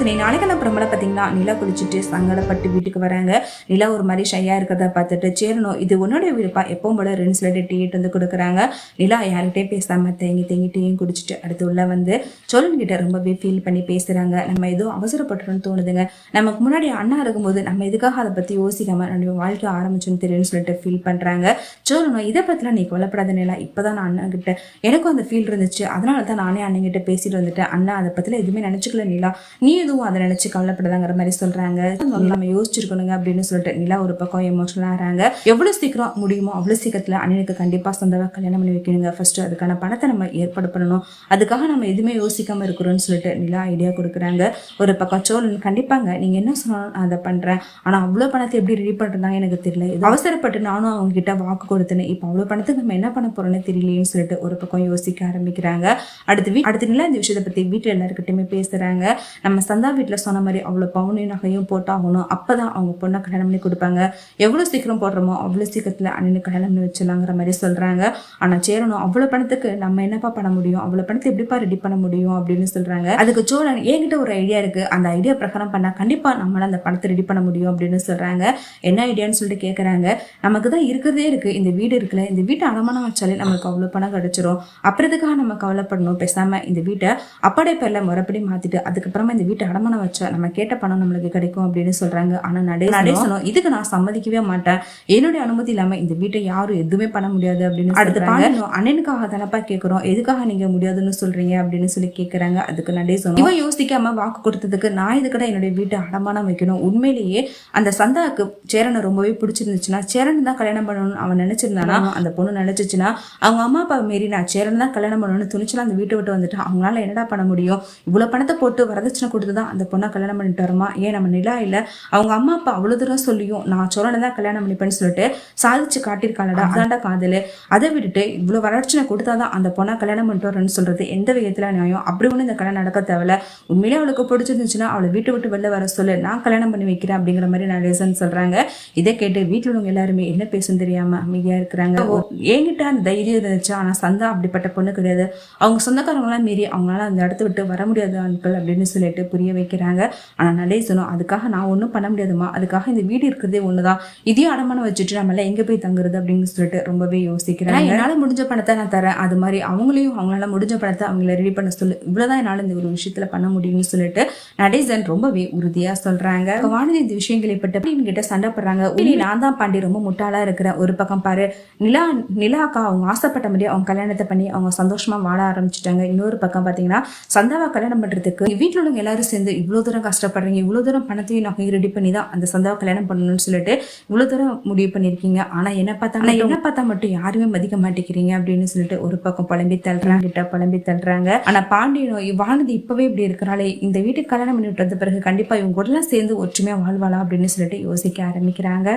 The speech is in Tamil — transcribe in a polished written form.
நாத்தினி நாளைக்கான பிரமலை பார்த்தீங்கன்னா நிலா குளிச்சுட்டு சங்கடப்பட்டு வீட்டுக்கு வராங்க. நிலா ஒரு மாதிரி ஷையா இருக்கிறத பார்த்துட்டு சேரணும் இது உன்னோட வீடுப்பா எப்பவும் போல 2 ஸ்லைட் டீ வந்து கொடுக்குறாங்க. நிலா யார்கிட்டே பேசாம தேங்கி டீயும் குடிச்சிட்டு அடுத்து உள்ள வந்து சோழன் கிட்ட ரொம்பவே ஃபீல் பண்ணி பேசுறாங்க. நம்ம ஏதோ அவசரப்பட்டுன்னு தோணுதுங்க. நமக்கு முன்னாடி அண்ணா இருக்கும்போது நம்ம எதுக்காக அதை பத்தி யோசிக்காம நம்ம வாழ்க்கை ஆரம்பிச்சோன்னு தெரியும்னு சொல்லிட்டு ஃபீல் பண்றாங்க. சோழனும் இதை பத்திலாம் நீ கொல்லப்படாத நிலா, இப்பதான் நான் அண்ணன் கிட்ட எனக்கும் அந்த ஃபீல் இருந்துச்சு, அதனால தான் நானே அண்ணன் கிட்ட பேசிட்டு வந்துட்டேன். அண்ணா அதை பத்தில எதுவுமே நினைச்சுக்கல நிலா, நீ எதுவும் அதை நினைச்சு கவலைப்படாதாங்கிற மாதிரி சொல்றாங்க. நம்ம யோசிச்சிருக்கணுங்க அப்படின்னு சொல்லிட்டு நிலா ஒரு பக்கம் எமோஷனலா ஆறாங்க. எவ்வளவு சீக்கிரம் முடியுமோ அவ்வளவு சீக்கிரத்துல அண்ணனுக்கு கண்டிப்பா சொந்தமா கல்யாணம் பண்ணி வைக்கணுங்க. ஃபர்ஸ்ட் அதுக்கான பணத்தை நம்ம ஏற்பாடு பண்ணணும், அதுக்காக நம்ம எதுவுமே யோசிக்காம இருக்கிறோம்னு சொல்லிட்டு நிலா ஐடியா கொடுக்குறாங்க. ஒரு பக்கம் சோழன் கண்டிப்பாங்க நீங்க என்ன சொன்னாலும் அதை பண்றேன், ஆனா அவ்வளவு பணத்தை எப்படி ரெடி பண்றதாங்க எனக்கு தெரியல, அவசரப்பட்டு நானும் அவங்க கிட்ட வாக்கு கொடுத்தேன், இப்ப அவ்வளவு பணத்துக்கு நம்ம என்ன பண்ண போறோம்னு தெரியலையேன்னு சொல்லிட்டு ஒரு பக்கம் யோசிக்க ஆரம்பிக்கிறாங்க. அடுத்து நிலா இந்த விஷயத்தை பத்தி வீட்டுல எல்லாருக்கிட்டையுமே பேசுறாங்க. நம்ம சந்தா வீட்டுல சொன்ன மாதிரி அவ்வளவு பவுனையும் நகையும் போட்டாகணும், அப்பதான் அவங்க பொண்ணை கல்யாணம் பண்ணி கொடுப்பாங்க, எவ்வளவு சீக்கிரம் போடுறோமோ அவ்வளவு சீக்கிரத்துல அண்ணனுக்கு கல்யாணம் பண்ணி வச்சிடலாங்கிற மாதிரி சொல்றாங்க. ஆனா சேரணும் அவ்வளவு பணத்துக்கு நம்ம என்னப்பா பண்ண முடியும், அவ்வளவு பணத்தை எப்படிப்பா ரெடி பண்ண முடியும் அப்படின்னு சொல்றாங்க. அதுக்கு சோழன் என்கிட்ட ஒரு ஐடியா இருக்கு, அந்த ஐடியா பிரகாரம் பண்ணா கண்டிப்பா நம்மளால அந்த பணத்தை ரெடி பண்ண முடியும் அப்படின்னு சொல்றாங்க. என்ன ஐடியான்னு சொல்லிட்டு கேட்கறாங்க. நமக்கு தான் இருக்கிறதே இருக்கு, இந்த வீடு இருக்குல்ல, இந்த வீட்டை அடமானம் வச்சாலே நமக்கு அவ்வளவு பணம் கிடைச்சிரும், அப்புறத்துக்காக நம்ம கவலைப்படணும், பேசாம இந்த வீட்டை அப்பாடைய பேர்ல முறைப்படி மாத்திட்டு அதுக்கப்புறமா இந்த வீட்டை அடமானம் வச்சா நம்ம கேட்ட பணம் நம்மளுக்கு கிடைக்கும் அப்படின்னு சொல்றாங்க. ஆனா நடேசனும் இதுக்கு நான் சம்மதிக்கவே மாட்டேன், என்னுடைய அனுமதி இல்லாம இந்த வீட்டை யாரும் எதுவுமே பண்ண முடியாது அப்படின்னு அடுத்து அண்ணனுக்காக தானப்பா கேட்கிறோம், எதுக்காக நீங்க முடியாதுன்னு சொல்றீங்க அப்படின்னு சொல்லி கேட்கறாங்க. அதுக்கு நடேசனும் இவன் யோசிக்காம வாக்கு கொடுத்ததுக்கு நான் இதுக்கட என்னுடைய வீட்டை அடமானம் வைக்கணும், உண்மையிலேயே அந்த சந்தாக்கு சேரனை ரொம்பவே பிடிச்சிருந்துச்சுன்னா சேரன் தான் கல்யாணம் பண்ணணும்னு அவன் நினைச்சிருந்தானா, அந்த பொண்ணு நினைச்சிச்சுன்னா அவங்க அம்மா அப்பா மாரி நான் சேரன் தான் கல்யாணம் பண்ணணும்னு துணிச்சலாம் அந்த வீட்டை விட்டு வந்துட்டு அவங்களால என்னடா பண்ண முடியும், இவ்வளவு பணத்தை போட்டு வரதட்சணை கொடுத்துதான் அந்த பொண்ணை கல்யாணம் பண்ணிட்டு வருமா, ஏன் நம்ம நிலா இல்ல அவங்க அம்மா அப்பா அவ்வளவு தூரம் சொல்லியும் நான் சோழனை தான் கல்யாணம் பண்ணிப்பேன்னு சொல்லிட்டு சாதிச்சு காட்டியிருக்காளடா, அதான்டா காதலு, அதை விட்டுட்டு இவ்வளவு வரதட்சணை கொடுத்தாதான் அந்த பொண்ணை கல்யாணம் பண்ணிட்டு வரேன்னு சொல்றது எந்த விதத்துல நியாயம், அப்படி ஒண்ணு இந்த கல்யாணம் நடக்க தேவையில்ல, உண்மையிலே அவளுக்கு பிடிச்சிருந்துச்சுன்னா அவளை வீட்டை விட்டு வெளில வர சொல்லு, நான் கல்யாணம் பண்ணி வைக்கிறேன் அப்படிங்கிற மாதிரி நடேசன் சொல்றாங்க. இதை கேட்டு வீட்டுல உள்ளவங்க எல்லாருமே என்ன பேசுன்னு தெரியாம அமைதியா இருக்கிறாங்க. என்கிட்ட அந்த தைரியம் இருந்துச்சு, ஆனா சந்தா அப்படிப்பட்ட பொண்ணு கிடையாது, அவங்க சொந்தக்காரங்களாம் மீறி அவங்களால அந்த இடத்த விட்டு வர முடியாது அன்கள் அப்படின்னு சொல்லிட்டு புரிய வைக்கிறாங்க. ஆனா நடேசனும் அதுக்காக நான் ஒன்றும் பண்ண முடியாதுமா, அதுக்காக இந்த வீடு இருக்கிறதே ஒண்ணுதான், இதையும் அடமானம் வச்சுட்டு நம்மள எங்க போய் தங்குறது அப்படின்னு சொல்லிட்டு ரொம்பவே யோசிக்கிறேன். என்னால முடிஞ்ச பணத்தை நான் தரேன், அது மாதிரி அவங்களையும் அவங்களால முடிஞ்ச பணத்தை அவங்கள ரெடி பண்ண சொல்லு, இவ்வளவுதான் என்னால இந்த ஒரு விஷயத்துல பண்ண முடியும்னு சொல்லிட்டு நடேசன் ரொம்பவே உறுதியா சொல்றாங்க. வானதி இந்த விஷயங்களை பட்டு கிட்ட சண்டை போடுறாங்க. நான் தான் பாண்டி ரொம்ப முட்டாளா இருக்கிறேன், ஒரு பக்கம் பாரு நிலாக்கா அவங்க ஆசைப்பட்ட மாதிரி அவங்க கல்யாணத்தை பண்ணி அவங்க சந்தோஷமா வாழ ஆரம்பிச்சுட்டாங்க, இன்னொரு பக்கம் பாத்தீங்கன்னா சந்தாவை கல்யாணம் பண்றதுக்கு வீட்டுல உள்ளவங்க எல்லாரும் சேர்ந்து இவ்வளவு தூரம் கஷ்டப்படுறீங்க, இவ்வளவு தூரம் பணத்தையும் நகையும் ரெடி பண்ணி தான் அந்த சந்தாவை கல்யாணம் பண்ணணும்னு சொல்லிட்டு இவ்வளவு தூரம் முடிவு பண்ணிருக்கீங்க, ஆனா என்ன பார்த்தா மட்டும் யாருமே மதிக்க மாட்டேங்கிறீங்க அப்படின்னு சொல்லிட்டு ஒரு பக்கம் புலம்பி தள்ளுறாங்க. ஆனா பாண்டியனும் வானதி இப்பவே இப்படி இருக்கிறாளே, இந்த வீட்டுக்கு கல்யாணம் பண்ணி விட்டது பிறகு கண்டிப்பா இவங்க கூட சேர்ந்து ஒற்றுமையா வாழ்வாளா அப்படின்னு சொல்லிட்டு யோசிக்க ஆரம்பிக்கிறாங்க.